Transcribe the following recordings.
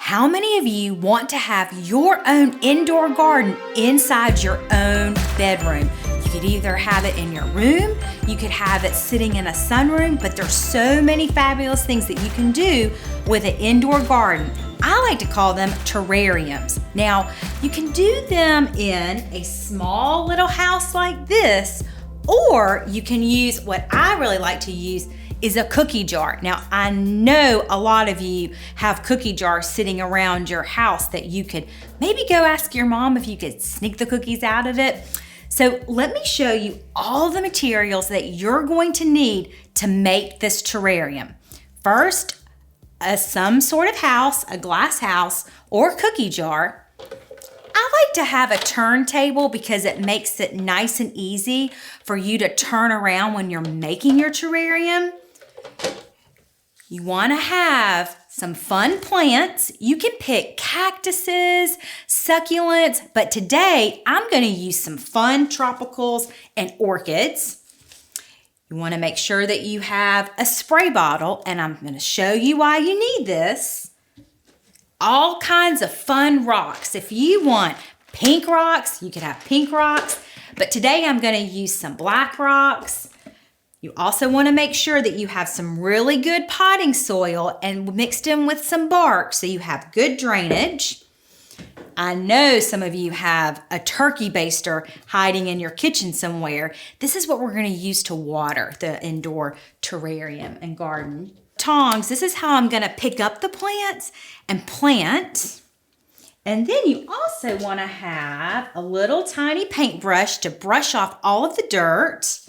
How many of you want to have your own indoor garden inside your own bedroom? You could either have it in your room, you could have it sitting in a sunroom, but there's so many fabulous things that you can do with an indoor garden. I like to call them terrariums. Now, you can do them in a small little house like this, or you can use what I really like to use is a cookie jar. Now, I know a lot of you have cookie jars sitting around your house that you could maybe go ask your mom if you could sneak the cookies out of it. So let me show you all the materials that you're going to need to make this terrarium. First, some sort of house, a glass house or cookie jar. I like to have a turntable because it makes it nice and easy for you to turn around when you're making your terrarium. You want to have some fun plants. You can pick cactuses, succulents, but today I'm going to use some fun tropicals and orchids. You want to make sure that you have a spray bottle, and I'm going to show you why you need this. All kinds of fun rocks. If you want pink rocks, you could have pink rocks, but today I'm going to use some black rocks. You also want to make sure that you have some really good potting soil and mixed in with some bark so you have good drainage. I know some of you have a turkey baster hiding in your kitchen somewhere. This is what we're going to use to water the indoor terrarium and garden. Tongs, this is how I'm going to pick up the plants and plant. And then you also want to have a little tiny paintbrush to brush off all of the dirt.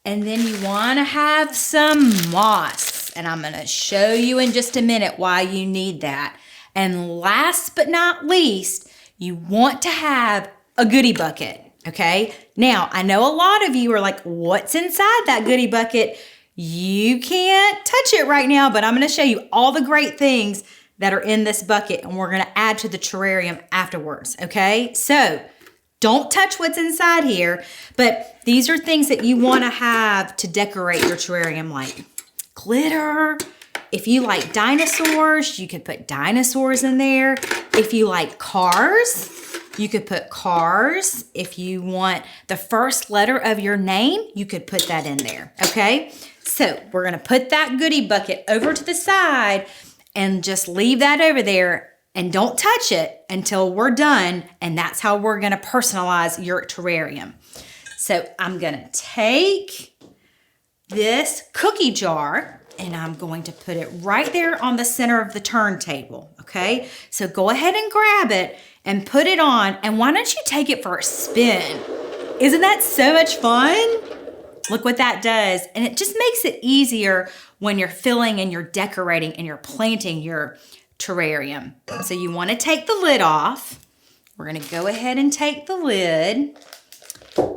And then you want to have some moss. And I'm going to show you in just a minute why you need that. And last but not least, you want to have a goodie bucket, okay? Now, I know a lot of you are like, what's inside that goodie bucket? You can't touch it right now, but I'm going to show you all the great things that are in this bucket, and we're going to add to the terrarium afterwards, okay? So don't touch what's inside here, but these are things that you want to have to decorate your terrarium, like glitter. If you like dinosaurs, you could put dinosaurs in there. If you like cars, you could put cars. If you want the first letter of your name, you could put that in there, okay? So we're gonna put that goodie bucket over to the side and just leave that over there and don't touch it until we're done, and that's how we're gonna personalize your terrarium. So I'm gonna take this cookie jar and I'm going to put it right there on the center of the turntable, okay? So go ahead and grab it and put it on, and why don't you take it for a spin? Isn't that so much fun? Look what that does. And it just makes it easier when you're filling and you're decorating and you're planting your terrarium. So you want to take the lid off. We're going to go ahead and take the lid.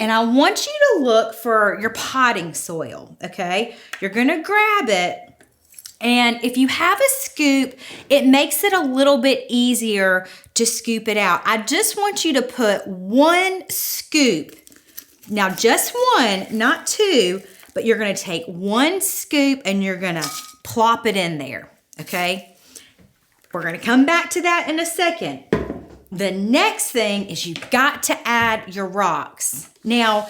And I want you to look for your potting soil, okay? You're gonna grab it, and if you have a scoop, it makes it a little bit easier to scoop it out. I just want you to put one scoop. Now, just one, not two, but you're gonna take one scoop and you're gonna plop it in there, okay? We're gonna come back to that in a second. The next thing is you've got to add your rocks. Now,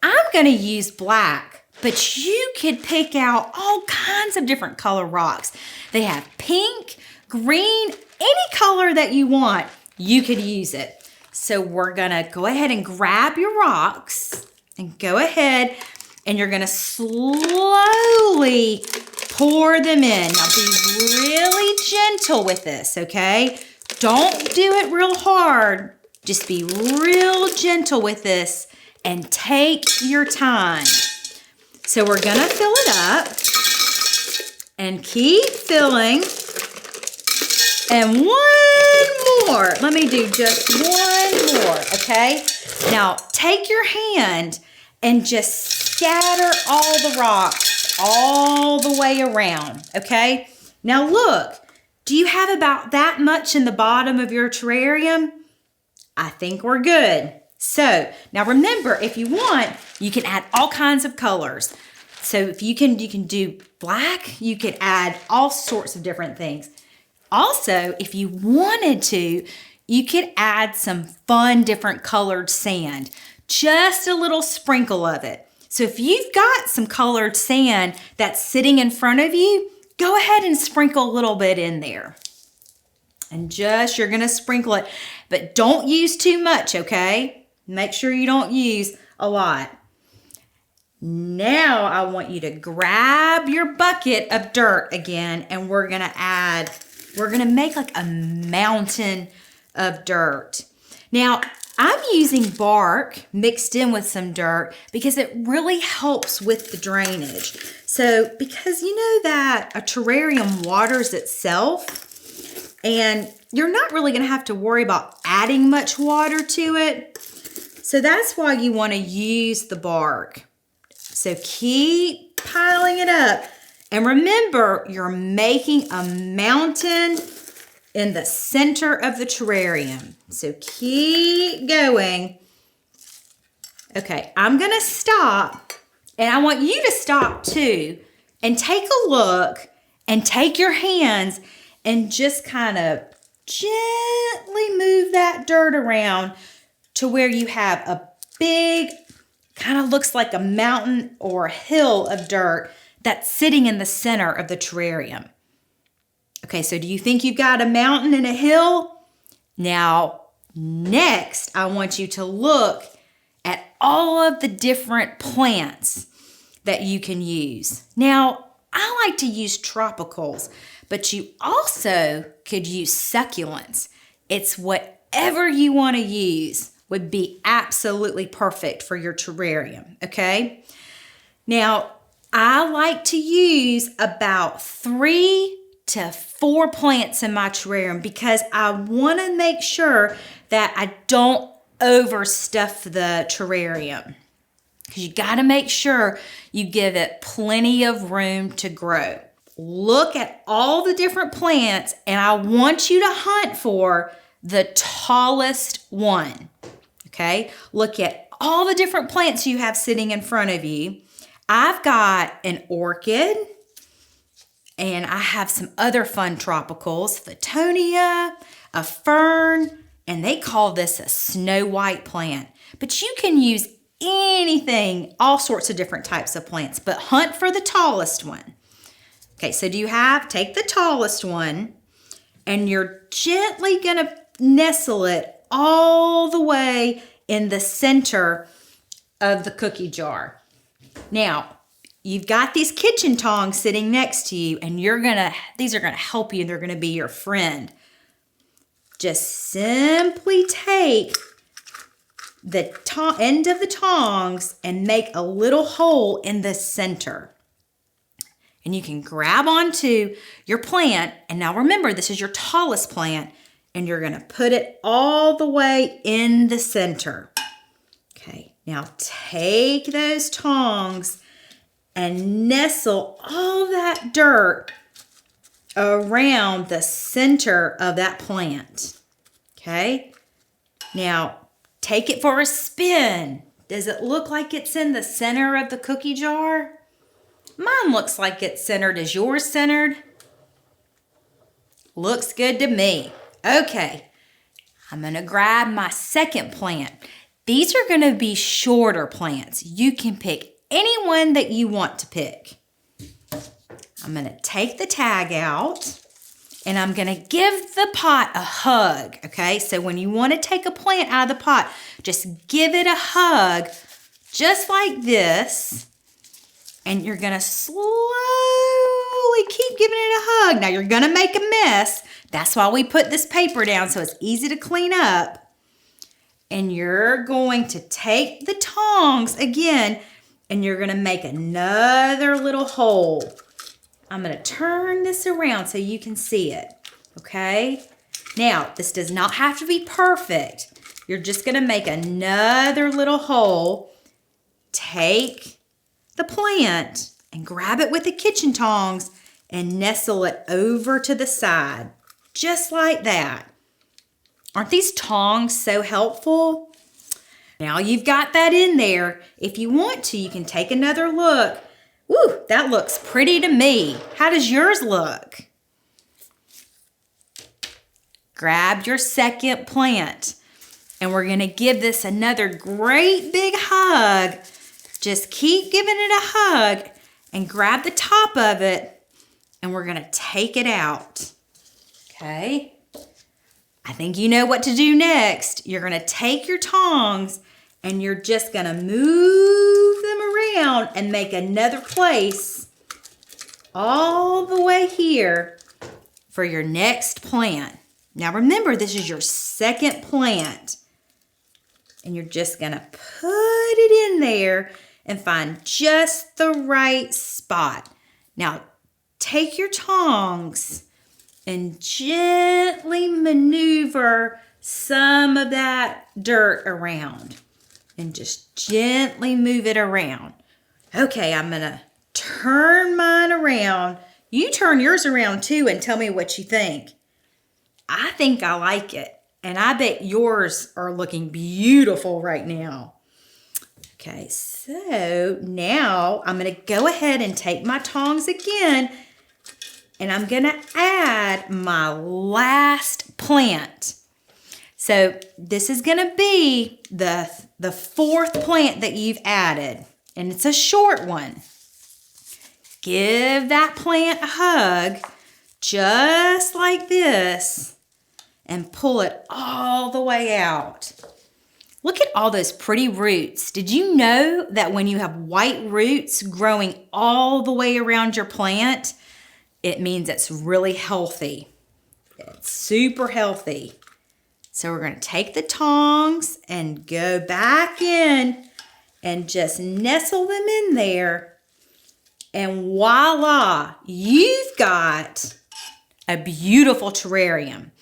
I'm going to use black, but you could pick out all kinds of different color rocks. They have pink, green, any color that you want, you could use it. So we're going to go ahead and grab your rocks and go ahead and you're going to slowly pour them in. Now be really gentle with this, okay? Don't do it real hard. Just be real gentle with this and take your time. So we're gonna fill it up and keep filling. And one more. Let me do just one more, okay? Now take your hand and just scatter all the rocks all the way around, okay? Now look. Do you have about that much in the bottom of your terrarium? I think we're good. So now remember, if you want, you can add all kinds of colors. So if you can do black, you could add all sorts of different things. Also, if you wanted to, you could add some fun, different colored sand, just a little sprinkle of it. So if you've got some colored sand that's sitting in front of you, go ahead and sprinkle a little bit in there. And you're gonna sprinkle it, but don't use too much, okay? Make sure you don't use a lot. Now I want you to grab your bucket of dirt again, and we're gonna make like a mountain of dirt. Now, I'm using bark mixed in with some dirt because it really helps with the drainage. So, because you know that a terrarium waters itself, and you're not really gonna have to worry about adding much water to it. So that's why you wanna use the bark. So keep piling it up. And remember, you're making a mountain in the center of the terrarium. So keep going. Okay, I'm gonna stop, and I want you to stop too, and take a look, and take your hands and just kind of gently move that dirt around to where you have a big, kind of looks like a mountain or a hill of dirt that's sitting in the center of the terrarium. Okay, so do you think you've got a mountain and a hill? Now, next, I want you to look at all of the different plants that you can use. Now, I like to use tropicals, but you also could use succulents. It's whatever you want to use would be absolutely perfect for your terrarium, okay? Now, I like to use about 3 to 4 plants in my terrarium because I want to make sure that I don't overstuff the terrarium. Because you got to make sure you give it plenty of room to grow. Look at all the different plants, and I want you to hunt for the tallest one. Okay, look at all the different plants you have sitting in front of you. I've got an orchid, and I have some other fun tropicals, Photonia, a fern, and they call this a snow white plant. But you can use anything, all sorts of different types of plants, but hunt for the tallest one. Okay, so take the tallest one, and you're gently gonna nestle it all the way in the center of the cookie jar. Now, you've got these kitchen tongs sitting next to you, and these are gonna help you, and they're gonna be your friend. Just simply take the end of the tongs and make a little hole in the center. And you can grab onto your plant, and now remember, this is your tallest plant, and you're gonna put it all the way in the center. Okay, now take those tongs and nestle all that dirt around the center of that plant. Okay, now take it for a spin. Does it look like it's in the center of the cookie jar? Mine looks like it's centered. Is yours centered? Looks good to me. Okay, I'm gonna grab my second plant. These are gonna be shorter plants. You can pick any one that you want to pick. I'm gonna take the tag out, and I'm gonna give the pot a hug, okay? So when you wanna take a plant out of the pot, just give it a hug, just like this, and you're gonna slowly keep giving it a hug. Now you're gonna make a mess. That's why we put this paper down so it's easy to clean up. And you're going to take the tongs again, and you're gonna make another little hole. I'm gonna turn this around so you can see it, okay? Now, this does not have to be perfect. You're just gonna make another little hole. Take the plant and grab it with the kitchen tongs and nestle it over to the side, just like that. Aren't these tongs so helpful? Now you've got that in there. If you want to, you can take another look. Woo, that looks pretty to me. How does yours look? grab your second plant. And we're gonna give this another great big hug. Just keep giving it a hug and grab the top of it, and we're gonna take it out. Okay? I think you know what to do next. You're gonna take your tongs and you're just gonna move them around and make another place all the way here for your next plant. Now remember, this is your second plant. And you're just gonna put it in there and find just the right spot. Now, take your tongs and gently maneuver some of that dirt around. And just gently move it around. Okay, I'm gonna turn mine around. You turn yours around too and tell me what you think. I think I like it. And I bet yours are looking beautiful right now. Okay, so now I'm gonna go ahead and take my tongs again, and I'm gonna add my last plant. So this is gonna be the fourth plant that you've added, and it's a short one. Give that plant a hug, just like this, and pull it all the way out. Look at all those pretty roots. Did you know that when you have white roots growing all the way around your plant, it means it's really healthy. It's super healthy. So we're gonna take the tongs and go back in and just nestle them in there. And voila, you've got a beautiful terrarium.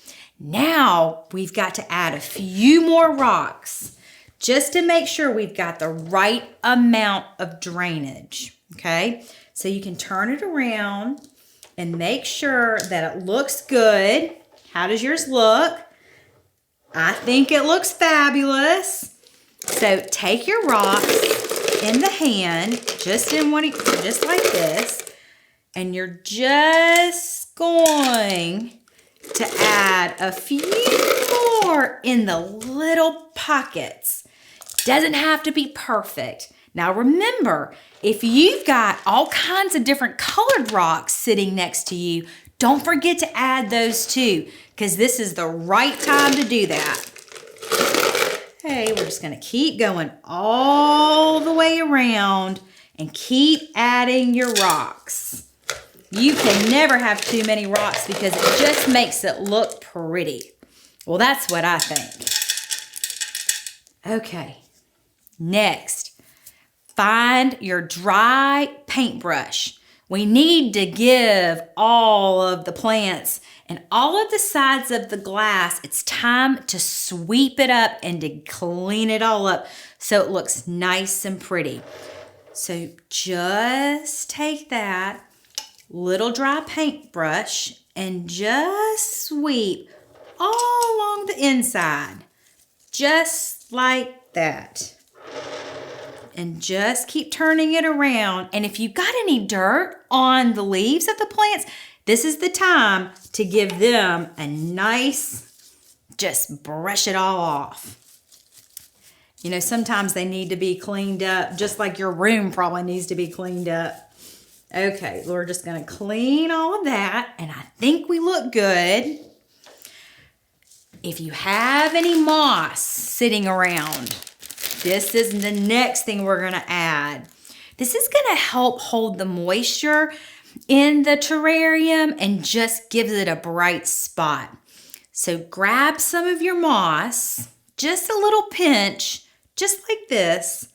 Now we've got to add a few more rocks just to make sure we've got the right amount of drainage, okay? So you can turn it around and make sure that it looks good. How does yours look? I think it looks fabulous. So take your rocks in the hand, just like this, and you're just going to add a few more in the little pockets. Doesn't have to be perfect. Now remember, if you've got all kinds of different colored rocks sitting next to you, don't forget to add those too, because this is the right time to do that. Okay, we're just gonna keep going all the way around and keep adding your rocks. You can never have too many rocks because it just makes it look pretty. Well, that's what I think. Okay, next, find your dry paintbrush. We need to give all of the plants and all of the sides of the glass, it's time to sweep it up and to clean it all up so it looks nice and pretty. So just take that little dry paintbrush and just sweep all along the inside, just like that. And just keep turning it around. And if you've got any dirt on the leaves of the plants, this is the time to give them a nice, just brush it all off. You know, sometimes they need to be cleaned up, just like your room probably needs to be cleaned up. Okay, we're just gonna clean all of that, and I think we look good. If you have any moss sitting around, this is the next thing we're gonna add. This is gonna help hold the moisture in the terrarium and just gives it a bright spot. So grab some of your moss, just a little pinch, just like this,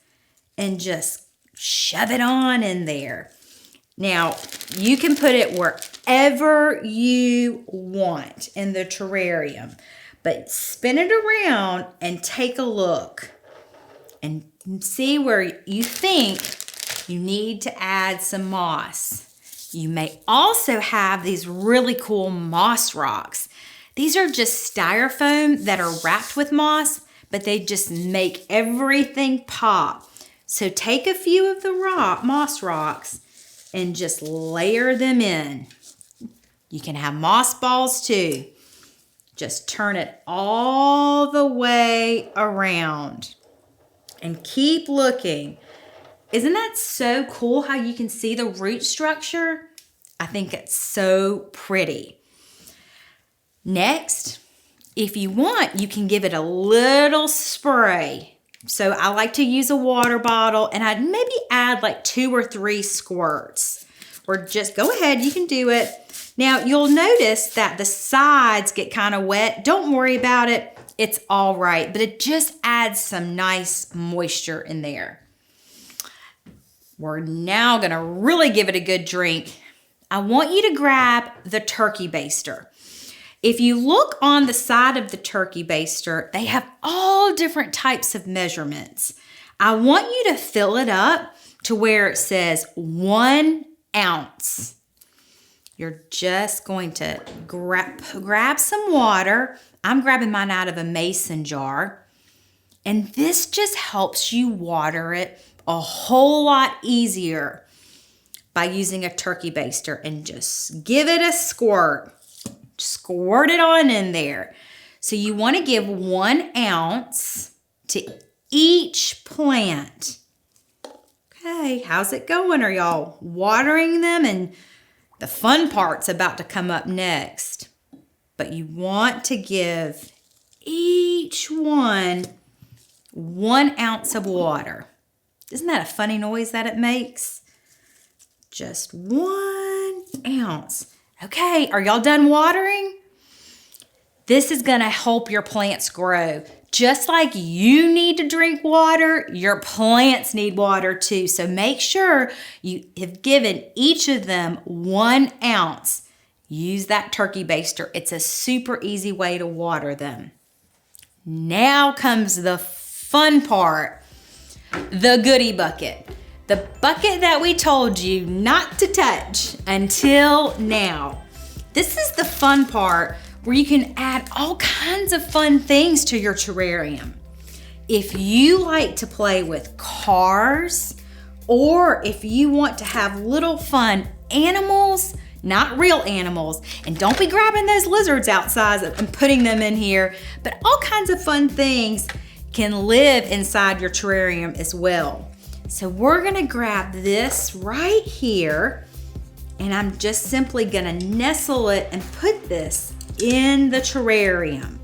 and just shove it on in there. Now, you can put it wherever you want in the terrarium, but spin it around and take a look and see where you think you need to add some moss. You may also have these really cool moss rocks. These are just styrofoam that are wrapped with moss, but they just make everything pop. So take a few of the moss rocks and just layer them in. You can have moss balls too. Just turn it all the way around and keep looking. Isn't that so cool how you can see the root structure? I think it's so pretty. Next, if you want, you can give it a little spray. So I like to use a water bottle, and I'd maybe add like 2 or 3 squirts. Or just go ahead, you can do it. Now you'll notice that the sides get kind of wet. Don't worry about it, it's all right, but it just adds some nice moisture in there. We're now gonna really give it a good drink. I want you to grab the turkey baster. If you look on the side of the turkey baster, they have all different types of measurements. I want you to fill it up to where it says 1 ounce. You're just going to grab some water. I'm grabbing mine out of a mason jar. And this just helps you water it a whole lot easier by using a turkey baster, and just give it a squirt. Squirt it on in there. So you want to give 1 ounce to each plant. Okay, how's it going? Are y'all watering them? And the fun part's about to come up next. But you want to give each one 1 ounce of water. Isn't that a funny noise that it makes? Just 1 ounce. Okay, are y'all done watering? This is gonna help your plants grow. Just like you need to drink water, your plants need water too. So make sure you have given each of them 1 ounce. Use that turkey baster. It's a super easy way to water them. Now comes the fun part, the goodie bucket. The bucket that we told you not to touch until now. This is the fun part where you can add all kinds of fun things to your terrarium. If you like to play with cars, or if you want to have little fun animals, not real animals, and don't be grabbing those lizards outside and putting them in here, but all kinds of fun things can live inside your terrarium as well. So we're gonna grab this right here, and I'm just simply gonna nestle it and put this in the terrarium.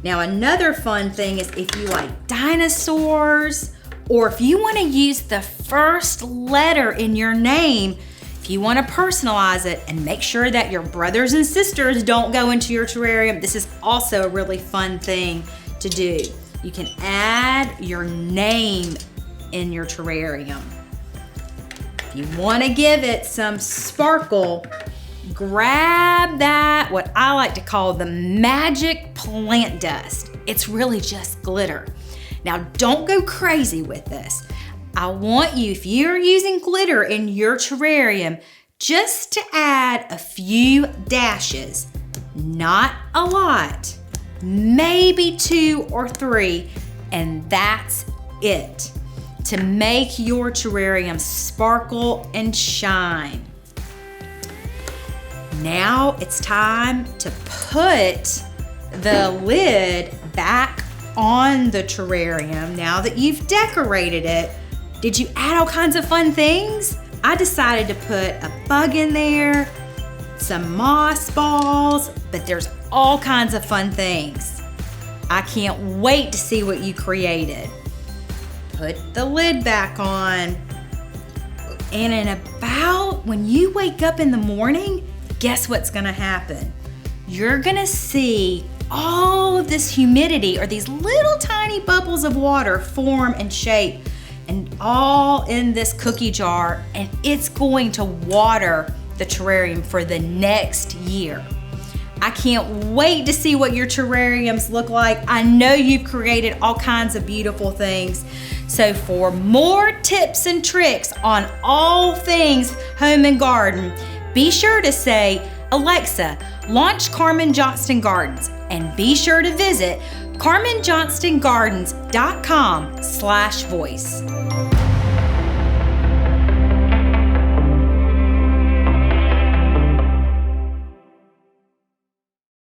Now another fun thing is if you like dinosaurs, or if you wanna use the first letter in your name, if you wanna personalize it and make sure that your brothers and sisters don't go into your terrarium, this is also a really fun thing to do. You can add your name in your terrarium. If you want to give it some sparkle, grab that, what I like to call the magic plant dust. It's really just glitter. Now don't go crazy with this. I want you, if you're using glitter in your terrarium, just to add a few dashes, not a lot, maybe 2 or 3, and that's it, to make your terrarium sparkle and shine. Now it's time to put the lid back on the terrarium. Now that you've decorated it, did you add all kinds of fun things? I decided to put a bug in there, some moss balls, but there's all kinds of fun things. I can't wait to see what you created. Put the lid back on. And in about, when you wake up in the morning, guess what's gonna happen? You're gonna see all of this humidity, or these little tiny bubbles of water, form and shape, and all in this cookie jar, and it's going to water the terrarium for the next year. I can't wait to see what your terrariums look like. I know you've created all kinds of beautiful things. So for more tips and tricks on all things home and garden, be sure to say, Alexa, launch Carmen Johnston Gardens, and be sure to visit carmenjohnstonGardens.com/voice.